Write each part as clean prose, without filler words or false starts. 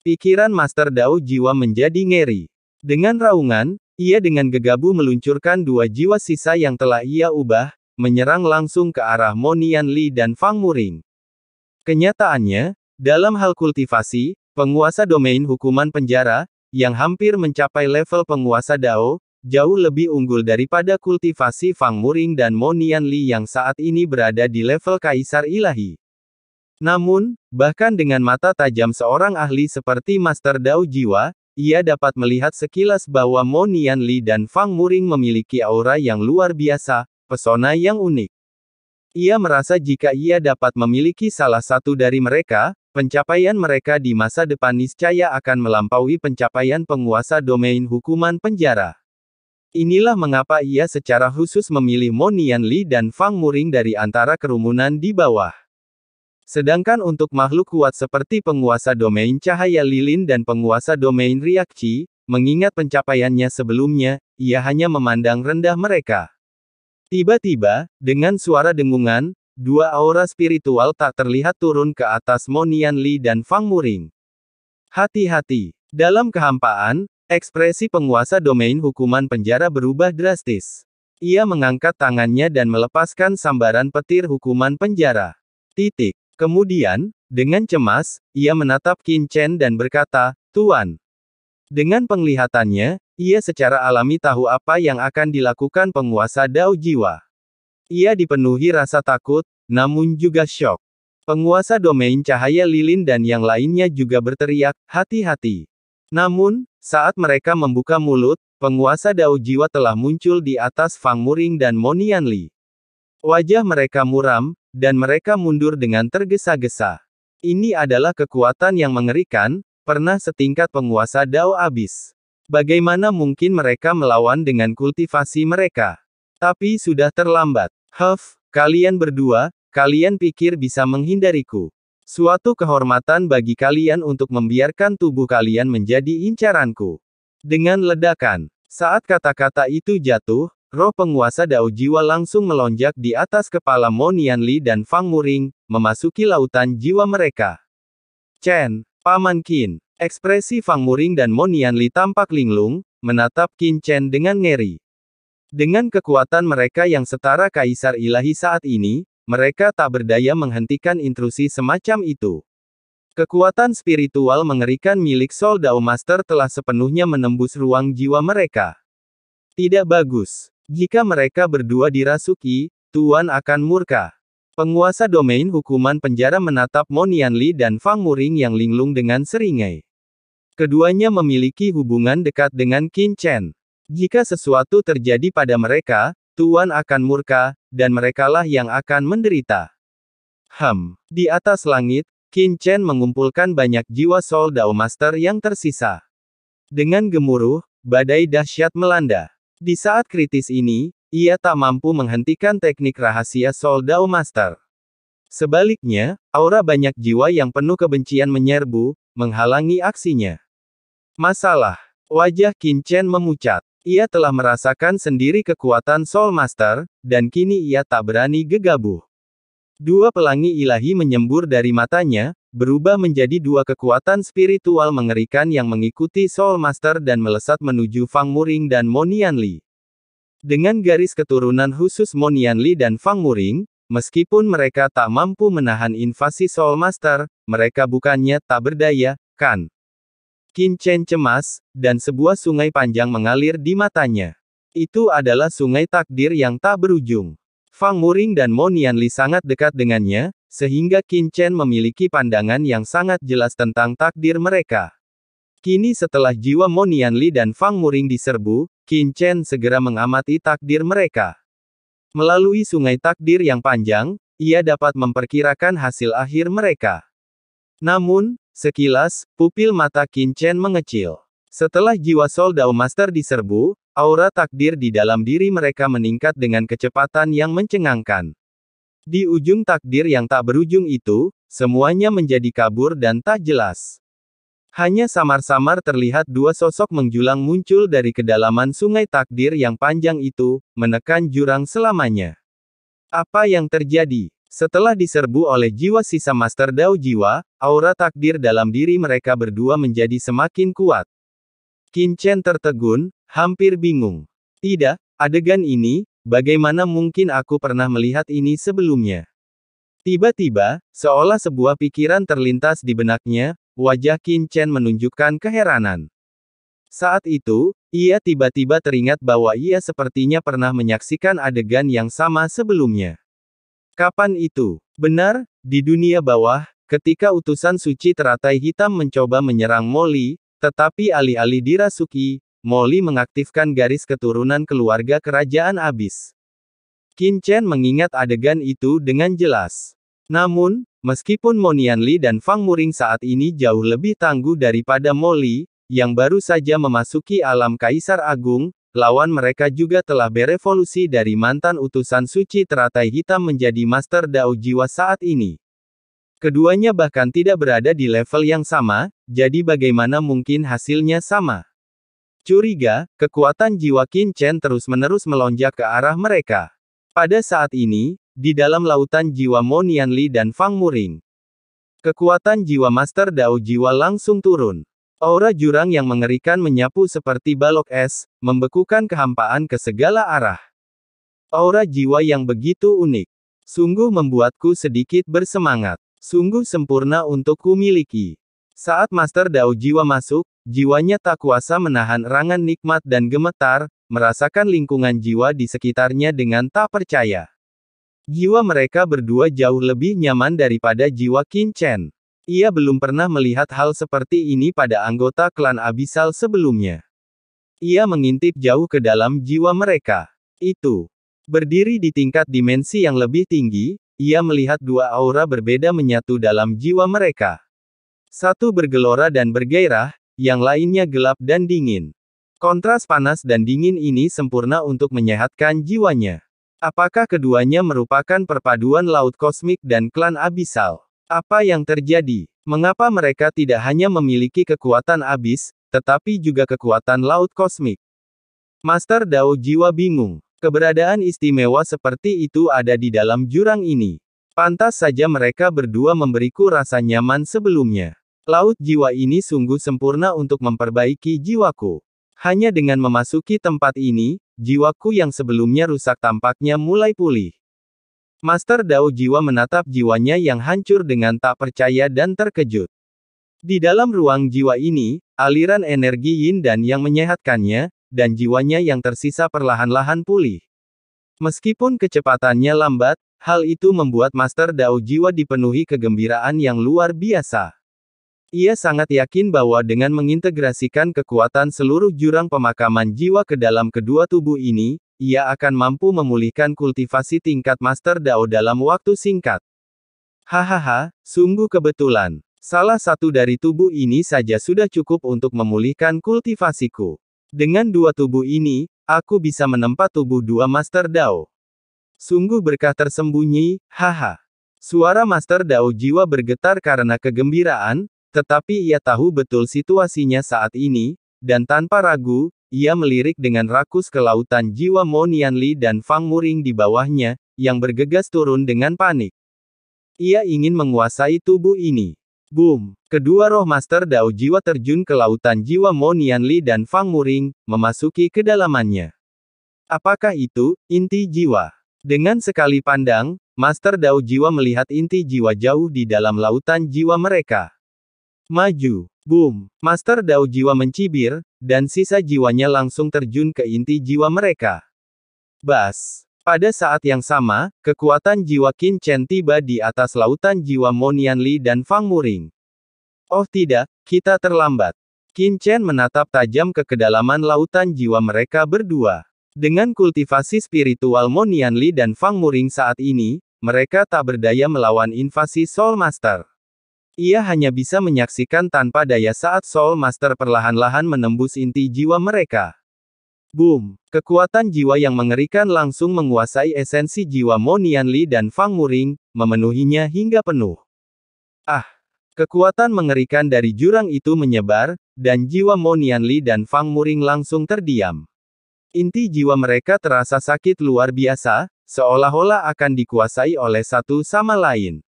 Pikiran Master Dao Jiwa menjadi ngeri. Dengan raungan, ia dengan gegabah meluncurkan dua jiwa sisa yang telah ia ubah, menyerang langsung ke arah Mo Nianli dan Fang Muring. Kenyataannya, dalam hal kultivasi, penguasa domain hukuman penjara, yang hampir mencapai level penguasa Dao, jauh lebih unggul daripada kultivasi Fang Muring dan Mo Nianli yang saat ini berada di level Kaisar Ilahi. Namun, bahkan dengan mata tajam seorang ahli seperti Master Dao Jiwa, ia dapat melihat sekilas bahwa Mo Nianli dan Fang Muring memiliki aura yang luar biasa, pesona yang unik. Ia merasa jika ia dapat memiliki salah satu dari mereka, pencapaian mereka di masa depan niscaya akan melampaui pencapaian penguasa domain hukuman penjara. Inilah mengapa ia secara khusus memilih Mo Nianli dan Fang Muring dari antara kerumunan di bawah. Sedangkan untuk makhluk kuat seperti penguasa domain cahaya lilin dan penguasa domain riak Qi, mengingat pencapaiannya sebelumnya, ia hanya memandang rendah mereka. Tiba-tiba, dengan suara dengungan, dua aura spiritual tak terlihat turun ke atas Mo Nianli dan Fang Muring. Hati-hati. Dalam kehampaan, ekspresi penguasa domain hukuman penjara berubah drastis. Ia mengangkat tangannya dan melepaskan sambaran petir hukuman penjara. Titik. Kemudian, dengan cemas, ia menatap Qin Chen dan berkata, "Tuan." Dengan penglihatannya, ia secara alami tahu apa yang akan dilakukan penguasa Dao Jiwa. Ia dipenuhi rasa takut, namun juga syok. Penguasa domain cahaya lilin dan yang lainnya juga berteriak, "Hati-hati." Namun, saat mereka membuka mulut, penguasa Dao Jiwa telah muncul di atas Fang Muring dan Mo Nianli. Wajah mereka muram, dan mereka mundur dengan tergesa-gesa. Ini adalah kekuatan yang mengerikan, pernah setingkat penguasa Dao abis. Bagaimana mungkin mereka melawan dengan kultivasi mereka? Tapi sudah terlambat. Kalian berdua, kalian pikir bisa menghindariku? Suatu kehormatan bagi kalian untuk membiarkan tubuh kalian menjadi incaranku. Dengan ledakan, saat kata-kata itu jatuh, roh penguasa Dao Jiwa langsung melonjak di atas kepala Mo Nianli dan Fang Muring, memasuki lautan jiwa mereka. Chen, Paman Qin. Ekspresi Fang Muring dan Mo Nianli tampak linglung, menatap Qin Chen dengan ngeri. Dengan kekuatan mereka yang setara Kaisar Ilahi saat ini, mereka tak berdaya menghentikan intrusi semacam itu. Kekuatan spiritual mengerikan milik Soul Dao Master telah sepenuhnya menembus ruang jiwa mereka. Tidak bagus. Jika mereka berdua dirasuki, Tuan akan murka. Penguasa domain hukuman penjara menatap Mo Nianli dan Fang Muring yang linglung dengan seringai. Keduanya memiliki hubungan dekat dengan Qin Chen. Jika sesuatu terjadi pada mereka, Tuan akan murka, dan merekalah yang akan menderita. Di atas langit, Qin Chen mengumpulkan banyak jiwa Soul Dao Master yang tersisa. Dengan gemuruh, badai dahsyat melanda. Di saat kritis ini, ia tak mampu menghentikan teknik rahasia Soul Dao Master. Sebaliknya, aura banyak jiwa yang penuh kebencian menyerbu, menghalangi aksinya. Masalah. Wajah Qin Chen memucat. Ia telah merasakan sendiri kekuatan Soul Master, dan kini ia tak berani gegabah. Dua pelangi ilahi menyembur dari matanya, berubah menjadi dua kekuatan spiritual mengerikan yang mengikuti Soul Master dan melesat menuju Fang Muring dan Mo Nianli. Dengan garis keturunan khusus Mo Nianli dan Fang Muring, meskipun mereka tak mampu menahan invasi Soul Master, mereka bukannya tak berdaya, kan? Qin Chen cemas, dan sebuah sungai panjang mengalir di matanya. Itu adalah sungai takdir yang tak berujung. Fang Muring dan Mo Nianli sangat dekat dengannya, sehingga Qin Chen memiliki pandangan yang sangat jelas tentang takdir mereka. Kini setelah jiwa Mo Nianli dan Fang Muring diserbu, Qin Chen segera mengamati takdir mereka. Melalui sungai takdir yang panjang, ia dapat memperkirakan hasil akhir mereka. Namun, sekilas, pupil mata Qin Chen mengecil. Setelah jiwa Soul Dao Master diserbu, aura takdir di dalam diri mereka meningkat dengan kecepatan yang mencengangkan. Di ujung takdir yang tak berujung itu, semuanya menjadi kabur dan tak jelas. Hanya samar-samar terlihat dua sosok menjulang muncul dari kedalaman sungai takdir yang panjang itu, menekan jurang selamanya. Apa yang terjadi? Setelah diserbu oleh jiwa sisa Master Dao Jiwa, aura takdir dalam diri mereka berdua menjadi semakin kuat. Qin Chen tertegun, hampir bingung. Tidak, adegan ini, bagaimana mungkin aku pernah melihat ini sebelumnya? Tiba-tiba, seolah sebuah pikiran terlintas di benaknya, wajah Qin Chen menunjukkan keheranan. Saat itu, ia tiba-tiba teringat bahwa ia sepertinya pernah menyaksikan adegan yang sama sebelumnya. Kapan itu? Benar, di dunia bawah, ketika utusan suci teratai hitam mencoba menyerang Molly, tetapi alih-alih dirasuki, Molly mengaktifkan garis keturunan keluarga kerajaan abis. Qin Chen mengingat adegan itu dengan jelas. Namun, meskipun Monian Li dan Fang Muring saat ini jauh lebih tangguh daripada Molly, yang baru saja memasuki alam Kaisar Agung, lawan mereka juga telah berevolusi dari mantan utusan suci teratai hitam menjadi Master Dao Jiwa saat ini. Keduanya bahkan tidak berada di level yang sama, jadi bagaimana mungkin hasilnya sama? Curiga, kekuatan jiwa Qin Chen terus-menerus melonjak ke arah mereka. Pada saat ini, di dalam lautan jiwa Monian Li dan Fang Muring, kekuatan jiwa Master Dao Jiwa langsung turun. Aura jurang yang mengerikan menyapu seperti balok es, membekukan kehampaan ke segala arah. Aura jiwa yang begitu unik. Sungguh membuatku sedikit bersemangat. Sungguh sempurna untuk kumiliki. Saat Master Dao Jiwa masuk, jiwanya tak kuasa menahan erangan nikmat dan gemetar, merasakan lingkungan jiwa di sekitarnya dengan tak percaya. Jiwa mereka berdua jauh lebih nyaman daripada jiwa Qin Chen. Ia belum pernah melihat hal seperti ini pada anggota klan Abisal sebelumnya. Ia mengintip jauh ke dalam jiwa mereka. Itu. Berdiri di tingkat dimensi yang lebih tinggi, ia melihat dua aura berbeda menyatu dalam jiwa mereka. Satu bergelora dan bergairah, yang lainnya gelap dan dingin. Kontras panas dan dingin ini sempurna untuk menyehatkan jiwanya. Apakah keduanya merupakan perpaduan laut kosmik dan klan Abisal? Apa yang terjadi? Mengapa mereka tidak hanya memiliki kekuatan abis, tetapi juga kekuatan laut kosmik? Master Dao Jiwa bingung. Keberadaan istimewa seperti itu ada di dalam jurang ini. Pantas saja mereka berdua memberiku rasa nyaman sebelumnya. Laut jiwa ini sungguh sempurna untuk memperbaiki jiwaku. Hanya dengan memasuki tempat ini, jiwaku yang sebelumnya rusak tampaknya mulai pulih. Master Dao Jiwa menatap jiwanya yang hancur dengan tak percaya dan terkejut. Di dalam ruang jiwa ini, aliran energi yin dan yang menyehatkannya, dan jiwanya yang tersisa perlahan-lahan pulih. Meskipun kecepatannya lambat, hal itu membuat Master Dao Jiwa dipenuhi kegembiraan yang luar biasa. Ia sangat yakin bahwa dengan mengintegrasikan kekuatan seluruh jurang pemakaman jiwa ke dalam kedua tubuh ini, ia akan mampu memulihkan kultivasi tingkat Master Dao dalam waktu singkat. Hahaha, sungguh kebetulan. Salah satu dari tubuh ini saja sudah cukup untuk memulihkan kultivasiku. Dengan dua tubuh ini, aku bisa menempa tubuh dua Master Dao. Sungguh berkah tersembunyi, haha. Suara Master Dao Jiwa bergetar karena kegembiraan, tetapi ia tahu betul situasinya saat ini, dan tanpa ragu, ia melirik dengan rakus ke lautan jiwa Monian Li dan Fang Muring di bawahnya, yang bergegas turun dengan panik. Ia ingin menguasai tubuh ini. Boom! Kedua roh Master Dao Jiwa terjun ke lautan jiwa Monian Li dan Fang Muring, memasuki kedalamannya. Apakah itu, inti jiwa? Dengan sekali pandang, Master Dao Jiwa melihat inti jiwa jauh di dalam lautan jiwa mereka. Maju. Boom. Master Dao Jiwa mencibir, dan sisa jiwanya langsung terjun ke inti jiwa mereka. Bas. Pada saat yang sama, kekuatan jiwa Qin Chen tiba di atas lautan jiwa Monian Li dan Fang Muring. Oh tidak, kita terlambat. Qin Chen menatap tajam ke kedalaman lautan jiwa mereka berdua. Dengan kultivasi spiritual Monian Li dan Fang Muring saat ini, mereka tak berdaya melawan invasi Soul Master. Ia hanya bisa menyaksikan tanpa daya saat Soul Master perlahan-lahan menembus inti jiwa mereka. Boom! Kekuatan jiwa yang mengerikan langsung menguasai esensi jiwa Monian Li dan Fang Muring, memenuhinya hingga penuh. Ah! Kekuatan mengerikan dari jurang itu menyebar, dan jiwa Monian Li dan Fang Muring langsung terdiam. Inti jiwa mereka terasa sakit luar biasa, seolah-olah akan dikuasai oleh satu sama lain.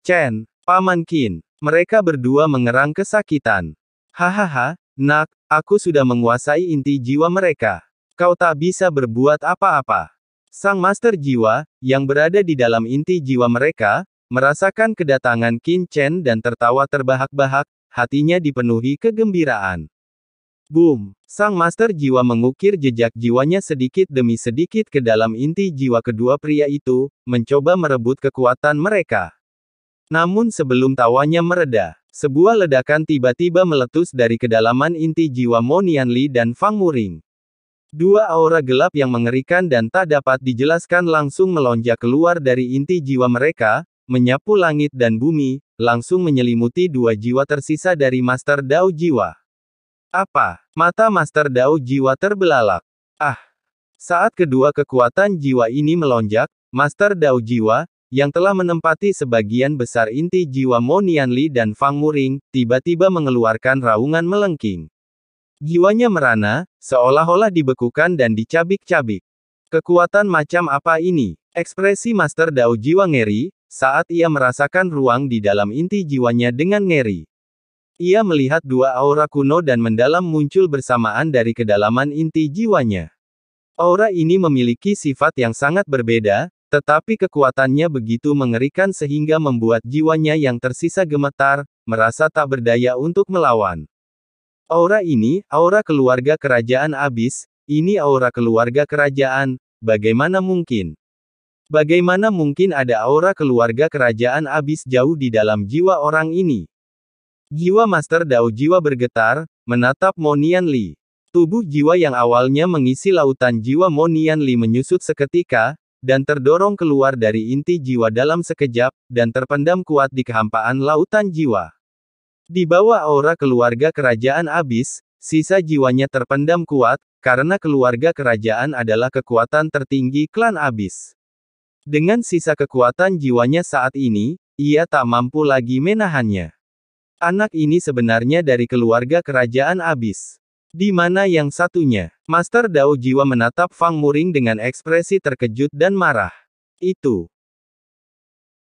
Chen, Paman Qin, mereka berdua mengerang kesakitan. Hahaha, nak, aku sudah menguasai inti jiwa mereka. Kau tak bisa berbuat apa-apa. Sang Master Jiwa, yang berada di dalam inti jiwa mereka, merasakan kedatangan Qin Chen dan tertawa terbahak-bahak, hatinya dipenuhi kegembiraan. Boom! Sang Master Jiwa mengukir jejak jiwanya sedikit demi sedikit ke dalam inti jiwa kedua pria itu, mencoba merebut kekuatan mereka. Namun sebelum tawanya mereda, sebuah ledakan tiba-tiba meletus dari kedalaman inti jiwa Mo Nianli dan Fang Muring. Dua aura gelap yang mengerikan dan tak dapat dijelaskan langsung melonjak keluar dari inti jiwa mereka, menyapu langit dan bumi, langsung menyelimuti dua jiwa tersisa dari Master Dao Jiwa. Apa? Mata Master Dao Jiwa terbelalak. Ah! Saat kedua kekuatan jiwa ini melonjak, Master Dao Jiwa, yang telah menempati sebagian besar inti jiwa Mo Nianli dan Fang Muring, tiba-tiba mengeluarkan raungan melengking. Jiwanya merana, seolah-olah dibekukan dan dicabik-cabik. Kekuatan macam apa ini? Ekspresi Master Dao Jiwa ngeri, saat ia merasakan ruang di dalam inti jiwanya dengan ngeri. Ia melihat dua aura kuno dan mendalam muncul bersamaan dari kedalaman inti jiwanya. Aura ini memiliki sifat yang sangat berbeda, tetapi kekuatannya begitu mengerikan sehingga membuat jiwanya yang tersisa gemetar, merasa tak berdaya untuk melawan. Aura ini, aura keluarga kerajaan abis, ini aura keluarga kerajaan, bagaimana mungkin? Bagaimana mungkin ada aura keluarga kerajaan abis jauh di dalam jiwa orang ini? Jiwa Master Dao Jiwa bergetar, menatap Mo Nianli. Tubuh jiwa yang awalnya mengisi lautan jiwa Mo Nianli menyusut seketika, dan terdorong keluar dari inti jiwa dalam sekejap, dan terpendam kuat di kehampaan lautan jiwa. Di bawah aura keluarga kerajaan abis, sisa jiwanya terpendam kuat, karena keluarga kerajaan adalah kekuatan tertinggi klan abis. Dengan sisa kekuatan jiwanya saat ini, ia tak mampu lagi menahannya. Anak ini sebenarnya dari keluarga kerajaan abis. Di mana yang satunya? Master Dao Jiwa menatap Fang Muring dengan ekspresi terkejut dan marah. Itu